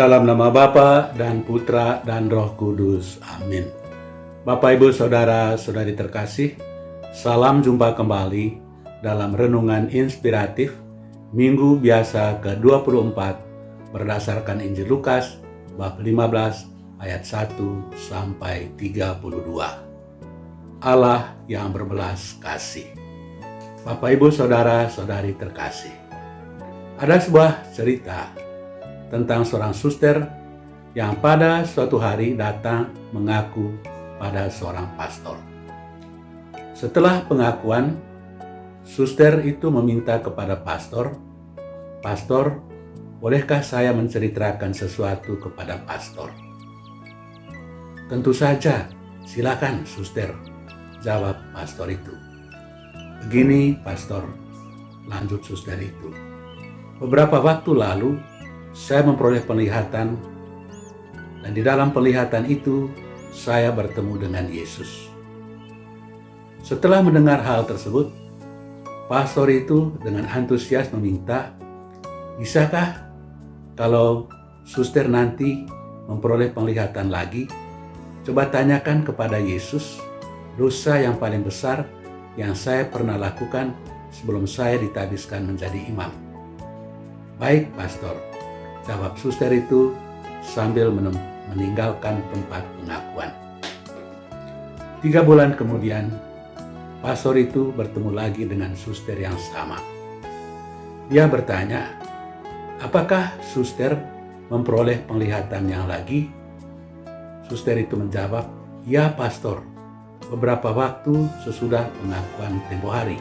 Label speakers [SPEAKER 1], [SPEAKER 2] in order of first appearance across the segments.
[SPEAKER 1] Dalam nama Bapa dan Putra dan Roh Kudus. Amin. Bapak, Ibu, Saudara, Saudari terkasih, salam jumpa kembali dalam Renungan Inspiratif Minggu Biasa ke-24 berdasarkan Injil Lukas bab 15 ayat 1 sampai 32. Allah yang berbelas kasih. Bapak, Ibu, Saudara, Saudari terkasih, ada sebuah cerita tentang seorang suster yang pada suatu hari datang mengaku pada seorang pastor. Setelah pengakuan, suster itu meminta kepada pastor, "Pastor, bolehkah saya menceritakan sesuatu kepada pastor?" "Tentu saja, silakan suster," jawab pastor itu. "Begini pastor," lanjut suster itu, "beberapa waktu lalu saya memperoleh penglihatan, dan di dalam penglihatan itu saya bertemu dengan Yesus." Setelah mendengar hal tersebut, pastor itu dengan antusias meminta, "Bisakah kalau suster nanti memperoleh penglihatan lagi, coba tanyakan kepada Yesus dosa yang paling besar yang saya pernah lakukan sebelum saya ditabiskan menjadi imam." "Baik pastor," jawab suster itu sambil meninggalkan tempat pengakuan. 3 bulan kemudian, pastor itu bertemu lagi dengan suster yang sama. Dia bertanya, "Apakah suster memperoleh penglihatan yang lagi?" Suster itu menjawab, "Ya pastor, beberapa waktu sesudah pengakuan tempo hari."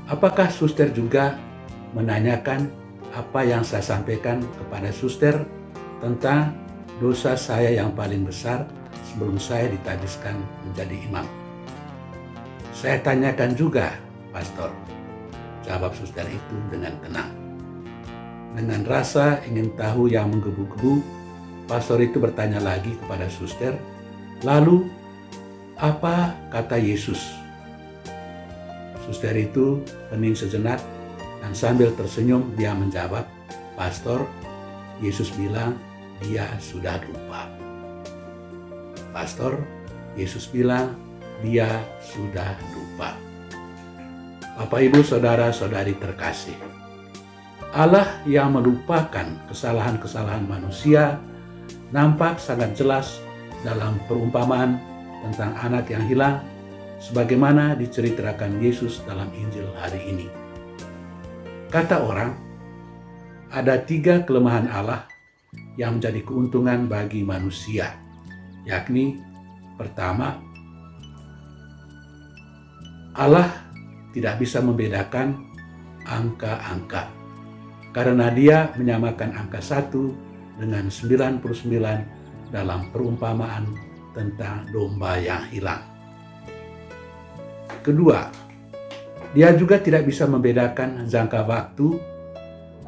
[SPEAKER 1] "Apakah suster juga menanyakan apa yang saya sampaikan kepada suster tentang dosa saya yang paling besar sebelum saya ditabiskan menjadi imam?" "Saya tanyakan juga, pastor," jawab suster itu dengan tenang. Dengan rasa ingin tahu yang menggebu-gebu, pastor itu bertanya lagi kepada suster, "Lalu, apa kata Yesus?" Suster itu hening sejenak, dan sambil tersenyum dia menjawab, "Pastor, Yesus bilang dia sudah lupa." Pastor, Yesus bilang dia sudah lupa. Bapak, Ibu, Saudara, Saudari terkasih, Allah yang melupakan kesalahan-kesalahan manusia nampak sangat jelas dalam perumpamaan tentang anak yang hilang sebagaimana diceritakan Yesus dalam Injil hari ini. Kata orang, ada 3 kelemahan Allah yang menjadi keuntungan bagi manusia, yakni pertama, Allah tidak bisa membedakan angka-angka karena Dia menyamakan angka 1 dengan 99 dalam perumpamaan tentang domba yang hilang. Kedua, Dia juga tidak bisa membedakan jangka waktu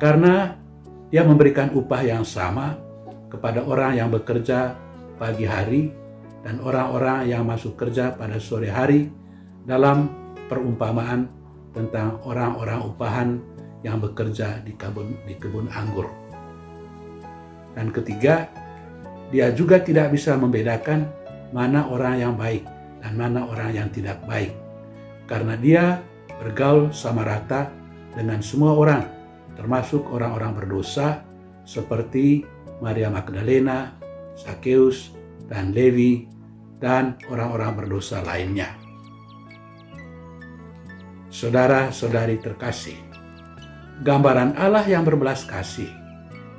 [SPEAKER 1] karena Dia memberikan upah yang sama kepada orang yang bekerja pagi hari dan orang-orang yang masuk kerja pada sore hari dalam perumpamaan tentang orang-orang upahan yang bekerja di kebun anggur. Dan ketiga, Dia juga tidak bisa membedakan mana orang yang baik dan mana orang yang tidak baik karena Dia bergaul sama rata dengan semua orang, termasuk orang-orang berdosa seperti Maria Magdalena, Zakheus, dan Levi, dan orang-orang berdosa lainnya. Saudara-saudari terkasih, gambaran Allah yang berbelas kasih,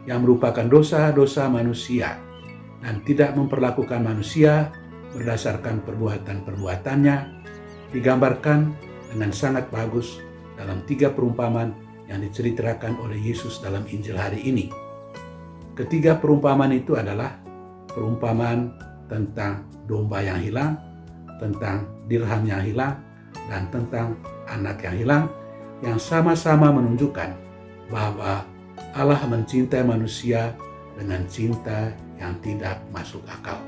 [SPEAKER 1] yang merupakan dosa-dosa manusia dan tidak memperlakukan manusia berdasarkan perbuatan-perbuatannya, digambarkan dengan sangat bagus dalam 3 perumpamaan yang diceritakan oleh Yesus dalam Injil hari ini. Ketiga perumpamaan itu adalah perumpamaan tentang domba yang hilang, tentang dirham yang hilang, dan tentang anak yang hilang, yang sama-sama menunjukkan bahwa Allah mencintai manusia dengan cinta yang tidak masuk akal.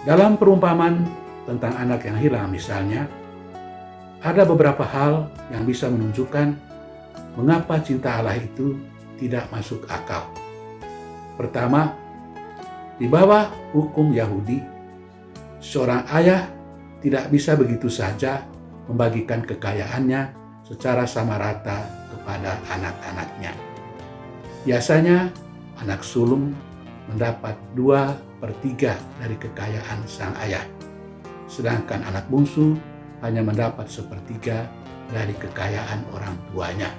[SPEAKER 1] Dalam perumpamaan tentang anak yang hilang misalnya, ada beberapa hal yang bisa menunjukkan mengapa cinta Allah itu tidak masuk akal. Pertama, di bawah hukum Yahudi, seorang ayah tidak bisa begitu saja membagikan kekayaannya secara sama rata kepada anak-anaknya. Biasanya, anak sulung mendapat 2/3 dari kekayaan sang ayah, sedangkan anak bungsu hanya mendapat 1/3 dari kekayaan orang tuanya.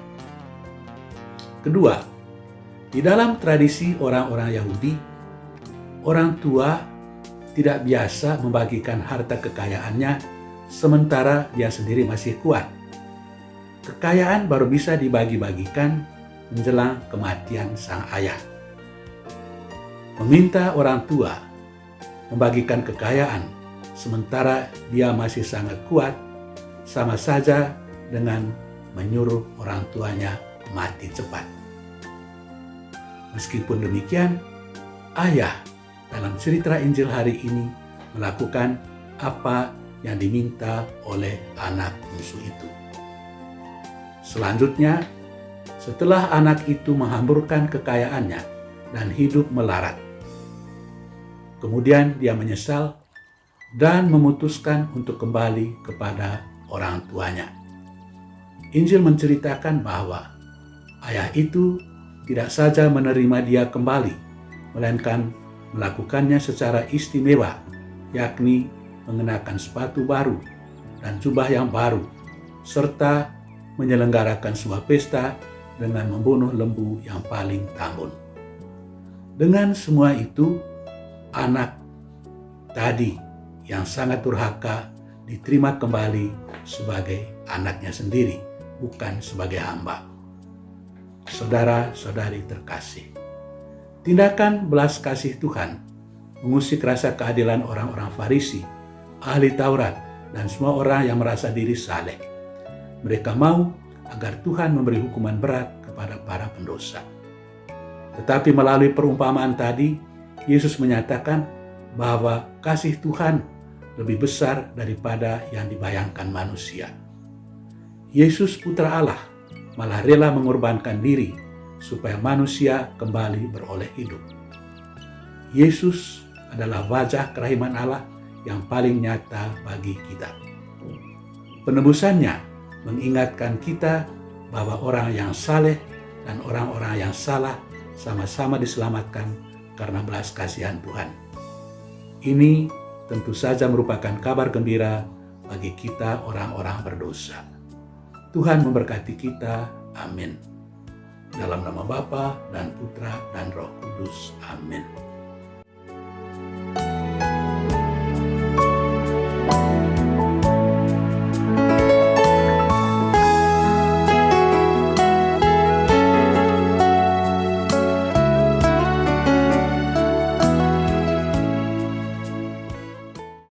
[SPEAKER 1] Kedua, di dalam tradisi orang-orang Yahudi, orang tua tidak biasa membagikan harta kekayaannya sementara dia sendiri masih kuat. Kekayaan baru bisa dibagi-bagikan menjelang kematian sang ayah. Meminta orang tua membagikan kekayaan sementara dia masih sangat kuat sama saja dengan menyuruh orang tuanya mati cepat. Meskipun demikian, ayah dalam cerita Injil hari ini melakukan apa yang diminta oleh anak bungsu itu. Selanjutnya, setelah anak itu menghamburkan kekayaannya dan hidup melarat, kemudian dia menyesal dan memutuskan untuk kembali kepada orang tuanya. Injil menceritakan bahwa ayah itu tidak saja menerima dia kembali, melainkan melakukannya secara istimewa, yakni mengenakan sepatu baru dan jubah yang baru, serta menyelenggarakan sebuah pesta dengan membunuh lembu yang paling tambun. Dengan semua itu, anak tadi yang sangat durhaka diterima kembali sebagai anaknya sendiri, bukan sebagai hamba. Saudara-saudari terkasih, tindakan belas kasih Tuhan mengusik rasa keadilan orang-orang Farisi, ahli Taurat, dan semua orang yang merasa diri saleh. Mereka mau agar Tuhan memberi hukuman berat kepada para pendosa. Tetapi melalui perumpamaan tadi, Yesus menyatakan bahwa kasih Tuhan lebih besar daripada yang dibayangkan manusia. Yesus Putra Allah malah rela mengorbankan diri supaya manusia kembali beroleh hidup. Yesus adalah wajah kerahiman Allah yang paling nyata bagi kita. Penebusannya mengingatkan kita bahwa orang yang saleh dan orang-orang yang salah sama-sama diselamatkan karena belas kasihan Tuhan. Ini tentu saja merupakan kabar gembira bagi kita orang-orang berdosa. Tuhan memberkati kita. Amin. Dalam nama Bapa dan Putra dan Roh Kudus. Amin.